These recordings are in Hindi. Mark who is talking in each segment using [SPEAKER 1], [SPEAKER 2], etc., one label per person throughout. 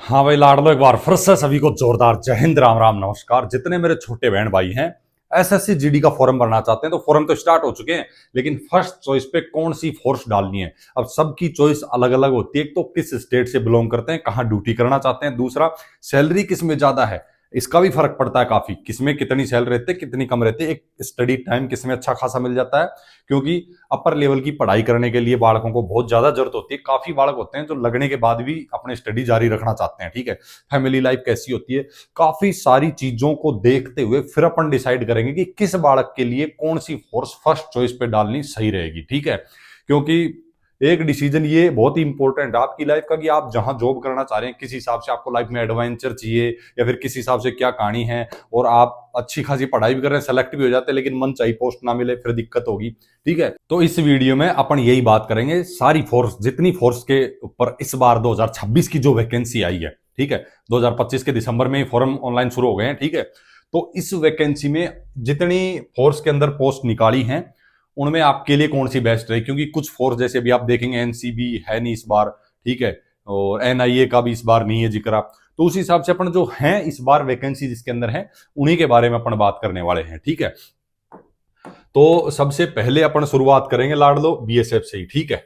[SPEAKER 1] हाँ भाई लाडलो, एक बार फिर से सभी को जोरदार जय हिंद, राम राम, नमस्कार। जितने मेरे छोटे बहन भाई हैं एसएससी जीडी का फॉर्म भरना चाहते हैं तो फॉर्म तो स्टार्ट हो चुके हैं, लेकिन फर्स्ट चॉइस पे कौन सी फोर्स डालनी है अब सबकी चॉइस अलग अलग होती है। एक तो किस स्टेट से बिलोंग करते हैं, कहाँ ड्यूटी करना चाहते हैं, दूसरा सैलरी किस में ज्यादा है, इसका भी फर्क पड़ता है काफी, किसमें कितनी सैलरी रहती है कितनी कम रहती है, एक स्टडी टाइम किसमें अच्छा खासा मिल जाता है। क्योंकि अपर लेवल की पढ़ाई करने के लिए बालकों को बहुत ज्यादा जरूरत होती है। काफी बालक होते हैं जो लगने के बाद भी अपने स्टडी जारी रखना चाहते हैं, ठीक है। फैमिली लाइफ कैसी होती है, काफी सारी चीजों को देखते हुए फिर अपन डिसाइड करेंगे कि किस बालक के लिए कौन सी फोर्स फर्स्ट चॉइस पे डालनी सही रहेगी, ठीक है। क्योंकि एक डिसीजन ये बहुत ही इंपॉर्टेंट है आपकी लाइफ का कि आप जहां जॉब करना चाह रहे हैं किस हिसाब से आपको लाइफ में एडवेंचर चाहिए या फिर किस हिसाब से क्या कहानी है। और आप अच्छी खासी पढ़ाई भी कर रहे हैं, सेलेक्ट भी हो जाते हैं, लेकिन मन चाहिए पोस्ट ना मिले, फिर दिक्कत होगी, ठीक है। तो इस वीडियो में अपन यही बात करेंगे, सारी फोर्स जितनी फोर्स के ऊपर इस बार 2026 की जो वैकेंसी आई है, ठीक है। 2025 के दिसंबर में फॉर्म ऑनलाइन शुरू हो गए हैं, ठीक है। तो इस वैकेंसी में जितनी फोर्स के अंदर पोस्ट निकाली हैं उनमें आपके लिए कौन सी बेस्ट रही, क्योंकि कुछ फोर्स जैसे अभी आप देखेंगे एनसीबी है नहीं इस बार, ठीक है, और एनआईए का भी इस बार नहीं है जिक्र आप। तो उस हिसाब से अपन जो है इस बार वैकेंसी जिसके अंदर है उन्हीं के बारे में अपन बात करने वाले हैं, ठीक है। तो सबसे पहले अपन शुरुआत करेंगे लाडलो बीएसएफ से ही, ठीक है।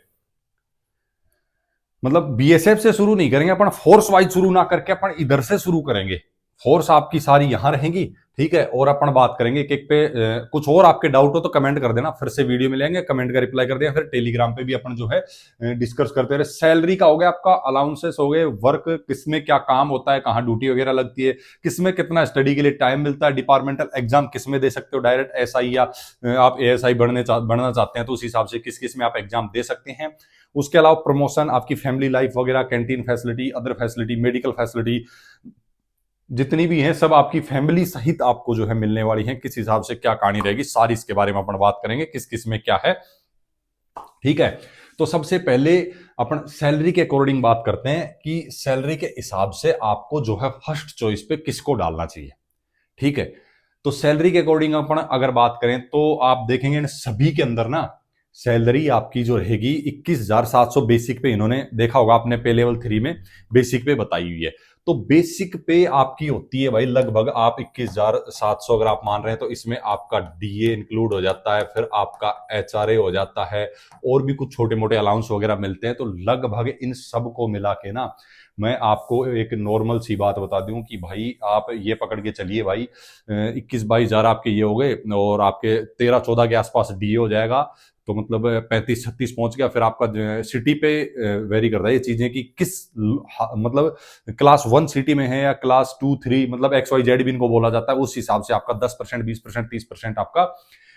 [SPEAKER 1] मतलब बीएसएफ से शुरू नहीं करेंगे अपन, फोर्स वाइज शुरू ना करके अपन इधर से शुरू करेंगे। फोर्स आपकी सारी यहां रहेंगी, ठीक है। और अपन बात करेंगे एक एक पे कुछ और आपके डाउट हो तो कमेंट कर देना, फिर से वीडियो में लेंगे, कमेंट का रिप्लाई कर देना। फिर टेलीग्राम पे भी अपन जो है डिस्कस करते रहे। सैलरी का हो गया, आपका अलाउंसेस हो गए, वर्क किसमें क्या काम होता है, कहाँ ड्यूटी वगैरह लगती है, किसमें कितना स्टडी के लिए टाइम मिलता है, डिपार्टमेंटल एग्जाम किसमें दे सकते हो, डायरेक्ट एसआई या आप एएसआई बढ़ना चाहते हैं तो उस हिसाब से किस किस में आप एग्जाम दे सकते हैं। उसके अलावा प्रमोशन, आपकी फैमिली लाइफ वगैरह, canteen facility, other facility, medical facility जितनी भी हैं सब आपकी फैमिली सहित आपको जो है मिलने वाली हैं। किस हिसाब से क्या कहानी रहेगी सारी इसके बारे में अपन बात करेंगे, किस किस में क्या है, ठीक है। तो सबसे पहले अपन सैलरी के अकॉर्डिंग बात करते हैं कि सैलरी के हिसाब से आपको जो है फर्स्ट चॉइस पे किसको डालना चाहिए, ठीक है। तो सैलरी के अकॉर्डिंग अपन अगर बात करें तो आप देखेंगे इन सभी के अंदर ना सैलरी आपकी जो रहेगी 21,700 बेसिक पे, इन्होंने देखा होगा आपने पे लेवल 3 में बेसिक पे बताई हुई है। तो बेसिक पे आपकी होती है भाई लगभग आप 21,700 अगर आप मान रहे हैं तो इसमें आपका डीए इंक्लूड हो जाता है, फिर आपका एचआरए हो जाता है, और भी कुछ छोटे मोटे अलाउंस वगैरह मिलते हैं। तो लगभग इन सब को मिला के ना मैं आपको एक नॉर्मल सी बात बता दूं कि भाई आप ये पकड़ के चलिए भाई 21-22 हजार आपके ये हो गए और आपके 13-14 के आसपास डीए हो जाएगा। तो मतलब 35-36 पहुंच गया। फिर आपका सिटी पे वेरी करता है ये चीजें कि किस मतलब क्लास 1 सिटी में है या क्लास 2-3, मतलब XYZ भी इनको बोला जाता है। उस हिसाब से आपका 10%, 20%, 30% आपका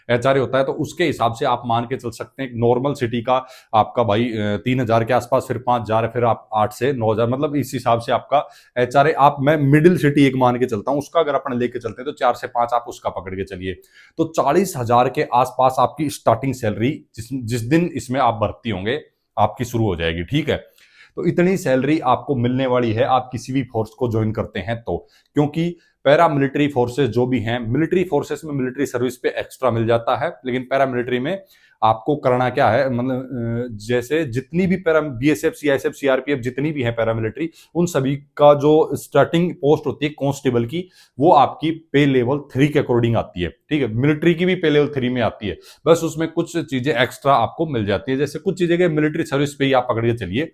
[SPEAKER 1] एचआरए होता है। तो उसके हिसाब से आप मान के चल सकते हैं नॉर्मल सिटी का आपका भाई 3,000 के आसपास, फिर 5,000, फिर आप 8 से 9,000, मतलब इस हिसाब से आपका एचआरए आप, मैं मिडिल सिटी एक मान के चलता हूं, उसका अगर अपन लेके चलते हैं तो 4 से 5 आप उसका पकड़ के चलिए। तो 40,000 के आसपास आपकी स्टार्टिंग सैलरी जिस दिन इसमें आप भर्ती होंगे आपकी शुरू हो जाएगी, ठीक है। तो इतनी सैलरी आपको मिलने वाली है आप किसी भी फोर्स को ज्वाइन करते हैं तो। क्योंकि पैरा मिलिट्री फोर्सेस जो भी हैं, मिलिट्री फोर्सेस में मिलिट्री सर्विस पे एक्स्ट्रा मिल जाता है, लेकिन पैरा मिलिट्री में आपको करना क्या है, मतलब जैसे जितनी भी पैरा बीएसएफ, सीआईएसएफ, सीआरपीएफ जितनी भी है पैरा मिलिट्री, उन सभी का जो स्टार्टिंग पोस्ट होती है कांस्टेबल की, वो आपकी पे लेवल 3 के अकॉर्डिंग आती है, ठीक है। मिलिट्री की भी पे लेवल 3 में आती है, बस उसमें कुछ चीजें एक्स्ट्रा आपको मिल जाती है। जैसे कुछ चीजें मिलिट्री सर्विस पे ही आप पकड़ के चलिए।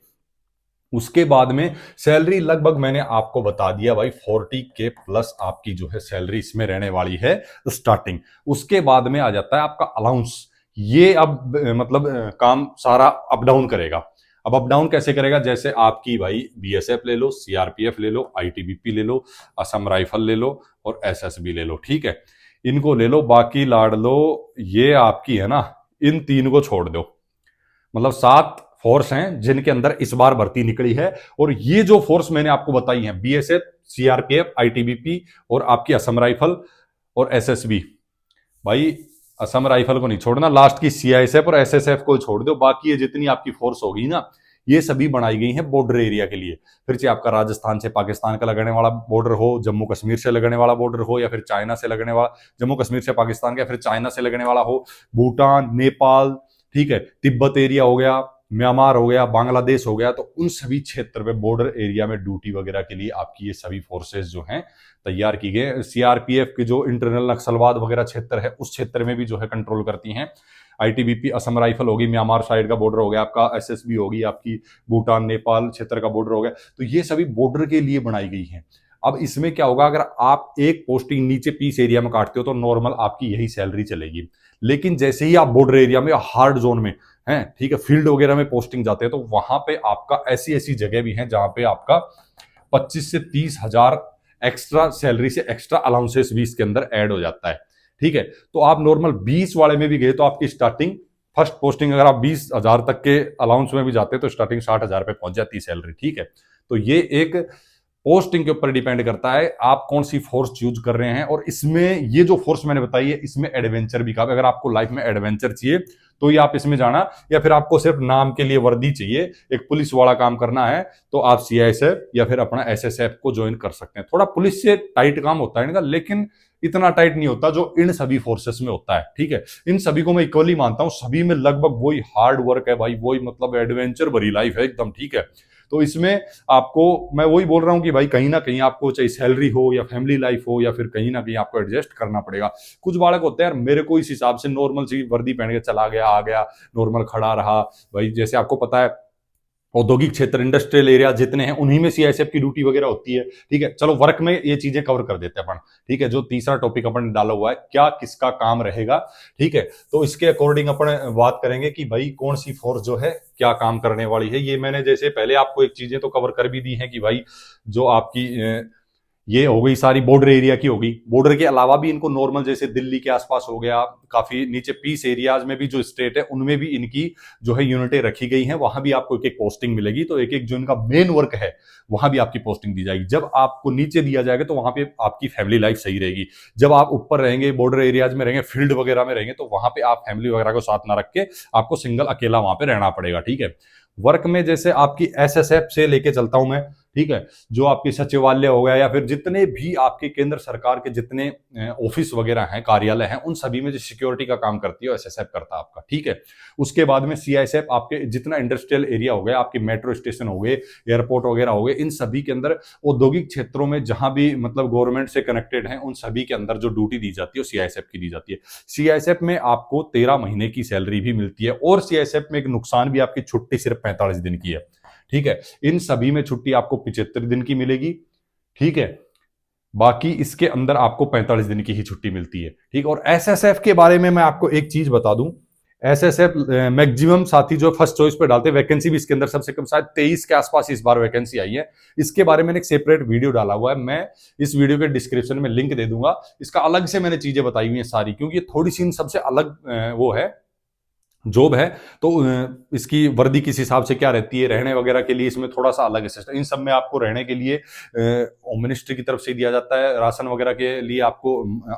[SPEAKER 1] उसके बाद में सैलरी लगभग मैंने आपको बता दिया भाई 40 के प्लस आपकी जो है सैलरी इसमें रहने वाली है स्टार्टिंग। उसके बाद में आ जाता है आपका अलाउंस। ये अब मतलब काम सारा अप डाउन करेगा। अब अप डाउन कैसे करेगा, जैसे आपकी भाई बीएसएफ ले लो, सीआरपीएफ ले लो, आईटीबीपी ले लो, असम राइफल ले लो और एसएसबी ले लो, ठीक है। इनको ले लो, बाकी लाड़ लो, ये आपकी है ना, इन 3 को छोड़ दो। मतलब 7 फोर्स हैं जिनके अंदर इस बार भर्ती निकली है। और ये जो फोर्स मैंने आपको बताई है, बीएसएफ, सीआरपीएफ, आईटीबीपी और आपकी असम राइफल और एसएसबी, भाई असम राइफल को नहीं छोड़ना, लास्ट की सीआईएसएफ और एसएसएफ को छोड़ दो। बाकी ये जितनी आपकी फोर्स होगी ना, ये सभी बनाई गई हैं बॉर्डर एरिया के लिए। फिर चाहे आपका राजस्थान से पाकिस्तान का लगने वाला बॉर्डर हो, जम्मू कश्मीर से लगने वाला बॉर्डर हो, या फिर चाइना से लगने वाला, जम्मू कश्मीर से पाकिस्तान का, फिर चाइना से लगने वाला हो, भूटान, नेपाल, ठीक है, तिब्बत एरिया हो गया, म्यांमार हो गया, बांग्लादेश हो गया, तो उन सभी क्षेत्र पे बॉर्डर एरिया में ड्यूटी वगैरह के लिए आपकी ये सभी फोर्सेस जो हैं तैयार की गई। सीआरपीएफ के जो इंटरनल नक्सलवाद वगैरह क्षेत्र है उस क्षेत्र में भी जो है कंट्रोल करती हैं। आईटीबीपी असम राइफल होगी, म्यांमार साइड का बॉर्डर हो गया आपका, एसएसबी होगी आपकी, भूटान नेपाल क्षेत्र का बॉर्डर हो गया, तो ये सभी बॉर्डर के लिए बनाई गई हैं। अब इसमें क्या होगा, अगर आप एक पोस्टिंग नीचे पीस एरिया में काटते हो तो नॉर्मल आपकी यही सैलरी चलेगी, लेकिन जैसे ही आप बॉर्डर एरिया में, हार्ड जोन में हैं, ठीक है, फील्ड वगैरह में पोस्टिंग जाते हैं, तो वहां पे आपका ऐसी ऐसी जगह भी है जहां पे आपका 25 से 30 हजार एक्स्ट्रा सैलरी से एक्स्ट्रा अलाउंसेस भी इसके अंदर ऐड हो जाता है। ठीक है, तो आप नॉर्मल 20 वाले में भी गए तो आपकी स्टार्टिंग फर्स्ट पोस्टिंग अगर आप 20 हजार तक के अलाउंस में भी जाते हैं तो स्टार्टिंग 60 हजार पे पहुंच जाती है सैलरी। ठीक है, तो ये एक पोस्टिंग के ऊपर डिपेंड करता है आप कौन सी फोर्स चूज कर रहे हैं। और इसमें ये जो फोर्स मैंने बताई है इसमें एडवेंचर भी काफी, अगर आपको लाइफ में एडवेंचर चाहिए तो ये आप इसमें जाना, या फिर आपको सिर्फ नाम के लिए वर्दी चाहिए, एक पुलिस वाला काम करना है, तो आप सीआईएसएफ या फिर अपना एसएसएफ को ज्वाइन कर सकते हैं। थोड़ा पुलिस से टाइट काम होता है इनका, लेकिन इतना टाइट नहीं होता जो इन सभी फोर्सेस में होता है। ठीक है, इन सभी को मैं इक्वली मानता हूं, सभी में लगभग वही हार्ड वर्क है भाई, वही मतलब एडवेंचर भरी लाइफ है एकदम। ठीक है, तो इसमें आपको मैं वही बोल रहा हूं कि भाई कहीं ना कहीं आपको चाहे सैलरी हो या फैमिली लाइफ हो या फिर कहीं ना कहीं आपको एडजस्ट करना पड़ेगा। कुछ बालक होते हैं यार, मेरे को इस हिसाब से नॉर्मल सी वर्दी पहन के चला गया, आ गया, नॉर्मल खड़ा रहा भाई। जैसे आपको पता है औद्योगिक क्षेत्र, इंडस्ट्रियल एरिया जितने हैं उन्हीं में सीआईएसएफ की ड्यूटी वगैरह होती है। ठीक है, चलो वर्क में ये चीजें कवर कर देते हैं अपन। ठीक है, जो तीसरा टॉपिक अपन ने डाला हुआ है, क्या किसका काम रहेगा। ठीक है, तो इसके अकॉर्डिंग अपन बात करेंगे कि भाई कौन सी फोर्स जो है क्या काम करने वाली है। ये मैंने जैसे पहले आपको एक चीजें तो कवर कर भी दी है कि भाई जो आपकी ये हो गई सारी बॉर्डर एरिया की होगी। बॉर्डर के अलावा भी इनको नॉर्मल जैसे दिल्ली के आसपास हो गया, काफी नीचे पीस एरियाज में भी जो स्टेट है उनमें भी इनकी जो है यूनिटें रखी गई हैं, वहां भी आपको एक एक पोस्टिंग मिलेगी। तो एक एक जो इनका मेन वर्क है वहां भी आपकी पोस्टिंग दी जाएगी। जब आपको नीचे दिया जाएगा तो वहां पे आपकी फैमिली लाइफ सही रहेगी। जब आप ऊपर रहेंगे, बॉर्डर एरियाज में रहेंगे, फील्ड वगैरह में रहेंगे, तो वहां पे आप फैमिली वगैरह को साथ ना रख के आपको सिंगल अकेला वहां पे रहना पड़ेगा। ठीक है, वर्क में जैसे आपकी एसएसएफ से लेके चलता हूं मैं। ठीक है, जो आपकी सचिवालय हो गया या फिर जितने भी आपके केंद्र सरकार के जितने ऑफिस वगैरह हैं, कार्यालय हैं, उन सभी में जो सिक्योरिटी का काम करती है एसएसएफ करता है आपका। ठीक है, उसके बाद में सीआईएसएफ आपके जितना इंडस्ट्रियल एरिया हो गया, आपके मेट्रो स्टेशन हो गए, एयरपोर्ट वगैरह हो गए, इन सभी के अंदर औद्योगिक क्षेत्रों में जहां भी मतलब गवर्नमेंट से कनेक्टेड है उन सभी के अंदर जो ड्यूटी दी जाती है वो सीआईएसएफ की दी जाती है। सीआईएसएफ में आपको 13 महीने की सैलरी भी मिलती है, और सीआईएसएफ में एक नुकसान भी, आपकी छुट्टी सिर्फ 45 दिन की है। ठीक है, इन सभी में छुट्टी आपको 75 दिन की मिलेगी। ठीक है, बाकी इसके अंदर आपको 45 दिन की ही छुट्टी मिलती है। ठीक, और एसएसएफ के बारे में मैं आपको एक चीज बता दूं, एसएसएफ मैक्सिमम साथी जो फर्स्ट चॉइस पे डालते हैं, वैकेंसी भी इसके अंदर सबसे कम शायद 23 के आसपास इस बार वैकेंसी आई है। इसके बारे में एक सेपरेट वीडियो डाला हुआ है, मैं इस वीडियो के डिस्क्रिप्शन में लिंक दे दूंगा। इसका अलग से मैंने चीजें बताई हुई हैं सारी, क्योंकि ये थोड़ी सी सबसे अलग वो है, जॉब है। तो इसकी वर्दी किस हिसाब से क्या रहती है, रहने वगैरह के लिए इसमें थोड़ा सा अलग सिस्टम। इन सब में आपको रहने के लिए होम मिनिस्ट्री की तरफ से दिया जाता है, राशन वगैरह के लिए आपको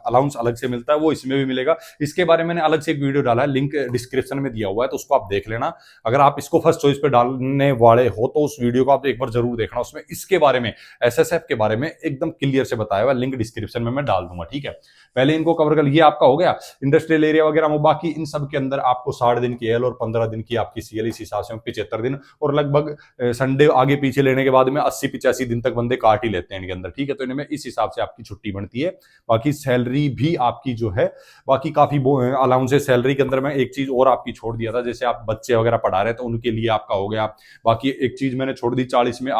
[SPEAKER 1] अलाउंस अलग से मिलता है, वो इसमें भी मिलेगा। इसके बारे में मैंने अलग से एक वीडियो डाला है, लिंक डिस्क्रिप्शन में दिया हुआ है, तो उसको आप देख लेना। अगर आप इसको फर्स्ट चॉइस पे डालने वाले हो तो उस वीडियो को आप एक बार जरूर देखना, उसमें इसके बारे में, एसएसएफ के बारे में एकदम क्लियर से बताया हुआ, लिंक डिस्क्रिप्शन में मैं डाल दूंगा। ठीक है, पहले इनको कवर कर, ये आपका हो गया इंडस्ट्रियल एरिया वगैरह में। बाकी इन सब के अंदर आपको 60 दिन की एल और 15 दिन की आपकी सीएल, इस हिसाब से 75 दिन, और लगभग संडे आगे पीछे लेने के बाद में 80-85 दिन तक बंदे काट ही लेते हैं इनके अंदर। ठीक है, तो इनमें इस हिसाब से आपकी छुट्टी बनती है। बाकी सैलरी भी आपकी जो है, बाकी काफी अलाउंसेस सैलरी के अंदर मैं एक चीज और आपकी छोड़ दिया था, जैसे आप बच्चे वगैरह पढ़ा रहे हैं तो उनके लिए आपका हो गया। बाकी एक चीज मैंने छोड़ दी 40 में,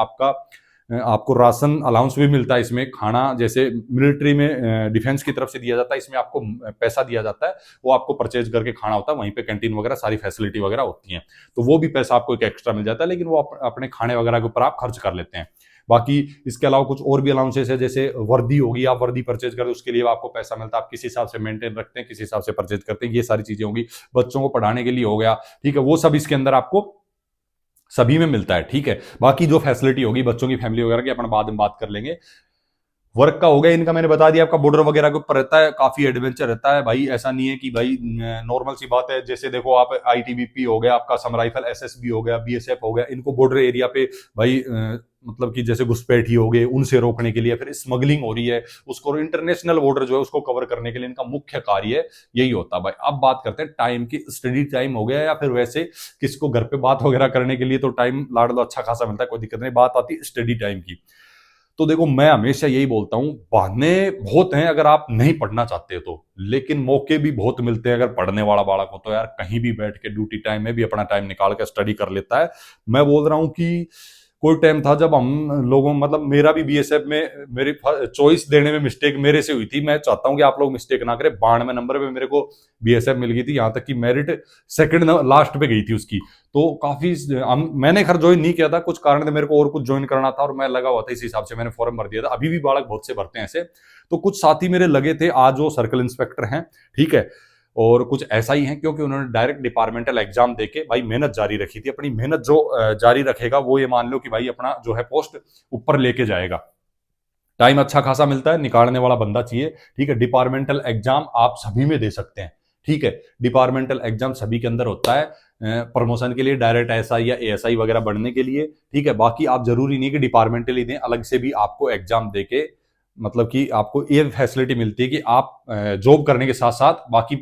[SPEAKER 1] आपको राशन अलाउंस भी मिलता है। इसमें खाना जैसे मिलिट्री में डिफेंस की तरफ से दिया जाता है, इसमें आपको पैसा दिया जाता है, वो आपको परचेज करके खाना होता है, वहीं पे कैंटीन वगैरह सारी फैसिलिटी वगैरह होती हैं, तो वो भी पैसा आपको एक एक्स्ट्रा मिल जाता है, लेकिन वो अपने खाने वगैरह के ऊपर आप खर्च कर लेते हैं। बाकी इसके अलावा कुछ और भी अलाउंसेस है, जैसे वर्दी होगी, आप वर्दी परचेज करते उसके लिए आपको पैसा मिलता है, आप किस हिसाब से मेंटेन रखते हैं, किस हिसाब से परचेज करते हैं, ये सारी चीजें होंगी। बच्चों को पढ़ाने के लिए हो गया, ठीक है, वो सब इसके अंदर आपको सभी में मिलता है। ठीक है, बाकी जो फैसिलिटी होगी बच्चों की फैमिली वगैरह की अपन बाद में बात कर लेंगे। वर्क का हो गया इनका, मैंने बता दिया, आपका बॉर्डर वगैरह के ऊपर रहता है, काफी एडवेंचर रहता है भाई। ऐसा नहीं है कि भाई नॉर्मल सी बात है, जैसे देखो आप आईटीबीपी हो गया, आपका असम राइफल, एसएसबी हो गया, बीएसएफ हो गया, इनको बॉर्डर एरिया पे भाई मतलब कि जैसे घुसपैठी हो गए उनसे रोकने के लिए, फिर स्मगलिंग हो रही है उसको इंटरनेशनल बॉर्डर जो है उसको कवर करने के लिए इनका मुख्य कार्य यही होता है भाई। अब बात करते हैं टाइम की, स्टडी टाइम हो गया या फिर वैसे किसको घर पे बात वगैरह करने के लिए तो टाइम लाड़ लो अच्छा खासा मिलता है, कोई दिक्कत नहीं। बात आती है स्टडी टाइम की, तो देखो मैं हमेशा यही बोलता हूं बहाने बहुत हैं अगर आप नहीं पढ़ना चाहते तो, लेकिन मौके भी बहुत मिलते हैं। अगर पढ़ने वाला बालक हो तो यार कहीं भी बैठ के ड्यूटी टाइम में भी अपना टाइम निकाल के स्टडी कर लेता है। मैं बोल रहा हूं कि कोई टाइम था जब हम लोगों मतलब मेरा भी बीएसएफ में मेरी चॉइस देने में मिस्टेक मेरे से हुई थी। मैं चाहता हूं कि आप लोग मिस्टेक ना करें। 92 नंबर पे मेरे को बीएसएफ मिल गई थी, यहां तक कि मेरिट सेकंड लास्ट पे गई थी उसकी। तो काफी मैंने खैर ज्वाइन नहीं किया था, कुछ कारण थे मेरे को और कुछ ज्वाइन करना था और मैं लगा हुआ था, इस हिसाब से मैंने फॉर्म भर दिया था। अभी भी बालक बहुत से भरते हैं ऐसे। तो कुछ साथी मेरे लगे थे आज वो सर्कल इंस्पेक्टर हैं, ठीक है, और कुछ ऐसा ही है क्योंकि उन्होंने डायरेक्ट डिपार्टमेंटल एग्जाम देके भाई मेहनत जारी रखी थी। अपनी मेहनत जो जारी रखेगा वो ये मान लो कि भाई अपना जो है पोस्ट ऊपर लेके जाएगा। टाइम अच्छा खासा मिलता है, निकालने वाला बंदा चाहिए, ठीक है। डिपार्टमेंटल एग्जाम आप सभी में दे सकते हैं, ठीक है। डिपार्टमेंटल एग्जाम सभी के अंदर होता है प्रमोशन के लिए, डायरेक्ट एसआई या एएसआई वगैरह बनने के लिए, ठीक है। बाकी आप जरूरी नहीं कि डिपार्टमेंटल ही दें, अलग से भी आपको एग्जाम देके मतलब कि आपको ये फैसिलिटी मिलती है कि आप जॉब करने के साथ साथ बाकी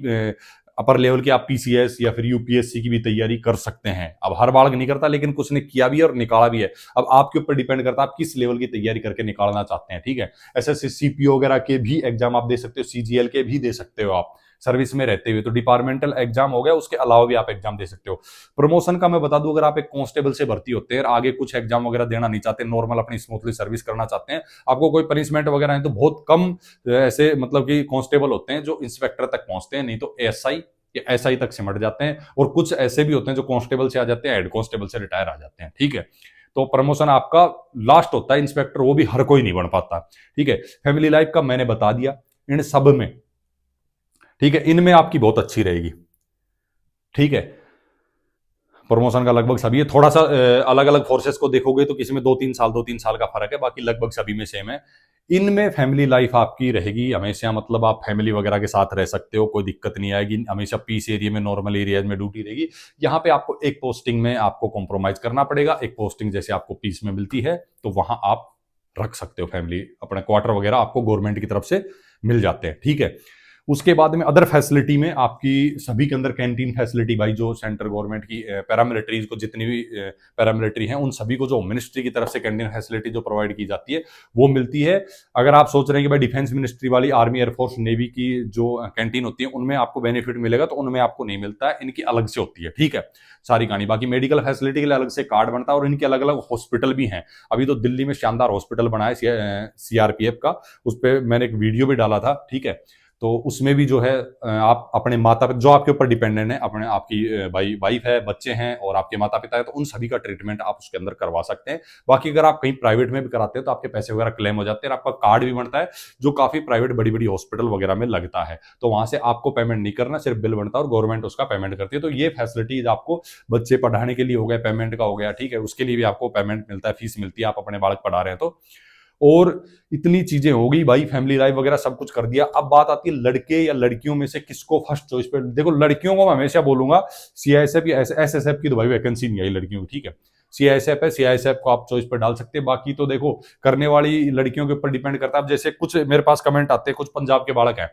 [SPEAKER 1] अपर लेवल की आप पीसीएस या फिर यूपीएससी की भी तैयारी कर सकते हैं। अब हर बालक नहीं करता, लेकिन कुछ ने किया भी है और निकाला भी है। अब आपके ऊपर डिपेंड करता है आप किस लेवल की तैयारी करके निकालना चाहते हैं, ठीक है। एसएससी सीपीओ वगैरह के भी एग्जाम आप दे सकते हो, सीजीएल के भी दे सकते हो आप सर्विस में रहते हुए। तो डिपार्टमेंटल एग्जाम हो गया, उसके अलावा भी आप एग्जाम दे सकते हो। प्रमोशन का मैं बता दूं, अगर आप एक कांस्टेबल से भर्ती होते हैं और आगे कुछ एग्जाम वगैरह देना नहीं चाहते, नॉर्मल अपनी स्मूथली सर्विस करना चाहते हैं, आपको कोई पनिशमेंट वगैरह है, तो बहुत कम ऐसे मतलब कि कांस्टेबल होते हैं जो इंस्पेक्टर तक पहुंचते हैं, नहीं तो एएसआई या एसआई तक सिमट जाते हैं। और कुछ ऐसे भी होते हैं जो कांस्टेबल से आ जाते हैं, हेड कांस्टेबल से रिटायर आ जाते हैं, ठीक है। तो प्रमोशन आपका लास्ट होता है इंस्पेक्टर, वो भी हर कोई नहीं बन पाता, ठीक है। फैमिली लाइफ का मैंने बता दिया इन सब में, ठीक है, इनमें आपकी बहुत अच्छी रहेगी, ठीक है। प्रमोशन का लगभग सभी है, थोड़ा सा अलग अलग फोर्सेस को देखोगे तो किसी में 2-3 साल का फर्क है, बाकी लगभग सभी में सेम है। इनमें फैमिली लाइफ आपकी रहेगी हमेशा, मतलब आप फैमिली वगैरह के साथ रह सकते हो, कोई दिक्कत नहीं आएगी। हमेशा पीस एरिया में, नॉर्मल एरियाज में ड्यूटी रहेगी। यहाँ पे आपको एक पोस्टिंग में आपको कॉम्प्रोमाइज करना पड़ेगा, एक पोस्टिंग जैसे आपको पीस में मिलती है तो वहां आप रख सकते हो फैमिली, अपना क्वार्टर वगैरह आपको गवर्नमेंट की तरफ से मिल जाते हैं, ठीक है। उसके बाद में अदर फैसिलिटी में आपकी सभी के अंदर कैंटीन फैसिलिटी, भाई जो सेंट्रल गवर्नमेंट की पैरामिलिट्रीज को जितनी भी पैरामिलिट्री हैं उन सभी को जो मिनिस्ट्री की तरफ से कैंटीन फैसिलिटी जो प्रोवाइड की जाती है वो मिलती है। अगर आप सोच रहे हैं कि भाई डिफेंस मिनिस्ट्री वाली आर्मी एयरफोर्स नेवी की जो कैंटीन होती है उनमें आपको बेनिफिट मिलेगा, तो उनमें आपको नहीं मिलता है, इनकी अलग से होती है, ठीक है, सारी कहानी। बाकी मेडिकल फैसिलिटी के लिए अलग से कार्ड बनता है और इनके अलग अलग हॉस्पिटल भी हैं। अभी तो दिल्ली में शानदार हॉस्पिटल बना है सीआरपीएफ का, उस पर मैंने एक वीडियो भी डाला था, ठीक है। तो उसमें भी जो है आप अपने माता पिता जो आपके ऊपर डिपेंडेंट है, अपने आपकी भाई वाइफ है, बच्चे हैं और आपके माता पिता है, तो उन सभी का ट्रीटमेंट आप उसके अंदर करवा सकते हैं। बाकी अगर आप कहीं प्राइवेट में भी कराते हैं तो आपके पैसे वगैरह क्लेम हो जाते हैं और आपका कार्ड भी बनता है जो काफी प्राइवेट बड़ी बड़ी हॉस्पिटल वगैरह में लगता है। तो वहां से आपको पेमेंट नहीं करना, सिर्फ बिल बनता है और गवर्नमेंट उसका पेमेंट करती है। तो ये फैसिलिटीज आपको बच्चे पढ़ाने के लिए हो गया, पेमेंट का हो गया, ठीक है, उसके लिए भी आपको पेमेंट मिलता है, फीस मिलती है, आप अपने बालक पढ़ा रहे हैं तो। और इतनी चीजें हो गई भाई, फैमिली लाइफ वगैरह सब कुछ कर दिया। अब बात आती है लड़के या लड़कियों में से किसको फर्स्ट चॉइस पे। देखो लड़कियों को मैं हमेशा बोलूंगा सीआईएसएफ या एसएसएफ की तो भाई वैकेंसी नहीं आई लड़कियों की, ठीक है। सीआईएसएफ है, सीआईएसएफ को आप चॉइस पर डाल सकते हैं। बाकी तो देखो करने वाली लड़कियों के ऊपर डिपेंड करता है। अब जैसे कुछ मेरे पास कमेंट आते हैं, कुछ पंजाब के बालक हैं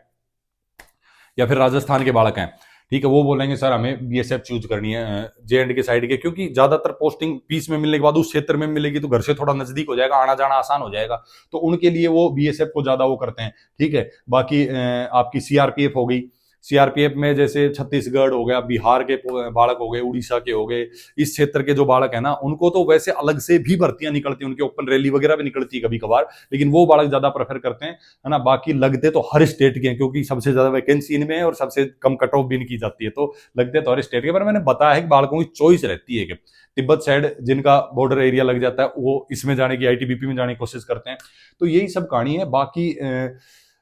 [SPEAKER 1] या फिर राजस्थान के बालक हैं, ठीक है, वो बोलेंगे सर हमें बीएसएफ चूज करनी है जे एंड के साइड के, क्योंकि ज्यादातर पोस्टिंग पीस में मिलने के बाद उस क्षेत्र में मिलेगी तो घर से थोड़ा नजदीक हो जाएगा, आना जाना आसान हो जाएगा, तो उनके लिए वो बीएसएफ को ज्यादा वो करते हैं, ठीक है। बाकी आपकी सीआरपीएफ हो गई, सीआरपीएफ में जैसे छत्तीसगढ़ हो गया, बिहार के बालक हो गए, उड़ीसा के हो गए, इस क्षेत्र के जो बालक है ना उनको तो वैसे अलग से भी भर्तियां निकलती हैं, उनके ओपन रैली वगैरह भी निकलती है कभी कभार, लेकिन वो बालक ज्यादा प्रेफर करते हैं, है ना। बाकी लगते तो हर स्टेट के हैं क्योंकि सबसे ज्यादा वैकेंसी इनमें है और सबसे कम कट ऑफ भी इनकी जाती है, तो लगते तो हर स्टेट के। पर मैंने बताया है कि बालकों की चॉइस रहती है कि तिब्बत साइड जिनका बॉर्डर एरिया लग जाता है वो इसमें जाने की, आईटीबीपी में जाने की कोशिश करते हैं। तो यही सब कहानी है। बाकी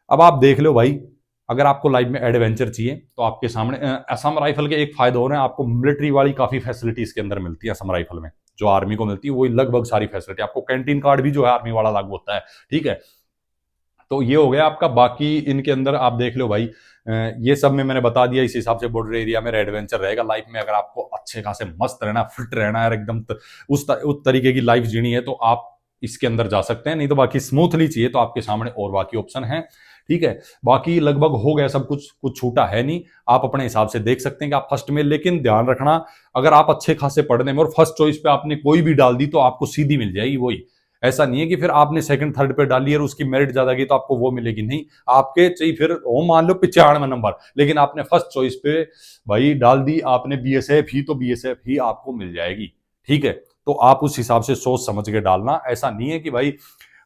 [SPEAKER 1] अब आप देख लो भाई, अगर आपको लाइफ में एडवेंचर चाहिए तो आपके सामने असम राइफल के एक फायदे हो रहे हैं, आपको मिलिट्री वाली काफी फैसिलिटी इसके अंदर मिलती है। असम राइफल में जो आर्मी को मिलती है वही लगभग सारी फैसिलिटी, आपको कैंटीन कार्ड भी जो है आर्मी वाला लागू होता है, ठीक है। तो ये हो गया आपका। बाकी इनके अंदर आप देख लो भाई, ये सब में मैंने बता दिया, इस हिसाब से बॉर्डर एरिया में एडवेंचर रहेगा लाइफ में। अगर आपको अच्छे खासे मस्त रहना, फिट रहना है एकदम उस तरीके की लाइफ जीनी है तो आप इसके अंदर जा सकते हैं, नहीं तो बाकी स्मूथली चाहिए तो आपके सामने और बाकी ऑप्शन है। ठीक है, बाकी लगभग हो गया सब कुछ, कुछ छूटा है नहीं, आप अपने हिसाब से देख सकते हैं कि आप फर्स्ट में, लेकिन ध्यान रखना अगर आप अच्छे खासे पढ़ने में और फर्स्ट चॉइस पे आपने कोई भी डाल दी तो आपको सीधी मिल जाएगी वही। ऐसा नहीं है कि फिर आपने सेकंड थर्ड पे डाली और उसकी मेरिट ज्यादा गई तो आपको वो मिलेगी, नहीं, आपके चाहिए फिर वो मान लो 95 नंबर, लेकिन आपने फर्स्ट चॉइस पे भाई डाल दी आपने बीएसएफ ही, तो बीएसएफ ही आपको मिल जाएगी। ठीक है, तो आप उस हिसाब से सोच समझ के डालना, ऐसा नहीं है कि भाई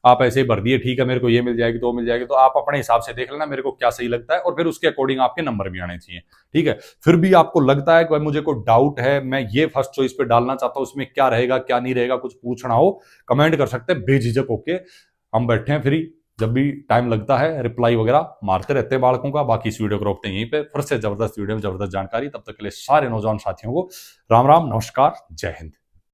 [SPEAKER 1] आप ऐसे ही भर दिए ठीक है मेरे को ये मिल जाएगी तो वो मिल जाएगी, तो आप अपने हिसाब से देख लेना मेरे को क्या सही लगता है और फिर उसके अकॉर्डिंग आपके नंबर भी आने चाहिए। ठीक है, फिर भी आपको लगता है कि भाई मुझे कोई डाउट है, मैं ये फर्स्ट चॉइस पे डालना चाहता हूं, उसमें क्या रहेगा क्या नहीं रहेगा, कुछ पूछना हो कमेंट कर सकते हैं बेझिझक होके, हम बैठे हैं फ्री, जब भी टाइम लगता है रिप्लाई वगैरह मारते रहते हैं बालकों का। बाकी इस वीडियो को रोकते हैं यहीं पे, फिर से जबरदस्त वीडियो में जबरदस्त जानकारी, तब तक के लिए सारे नौजवान साथियों को राम राम, नमस्कार, जय हिंद।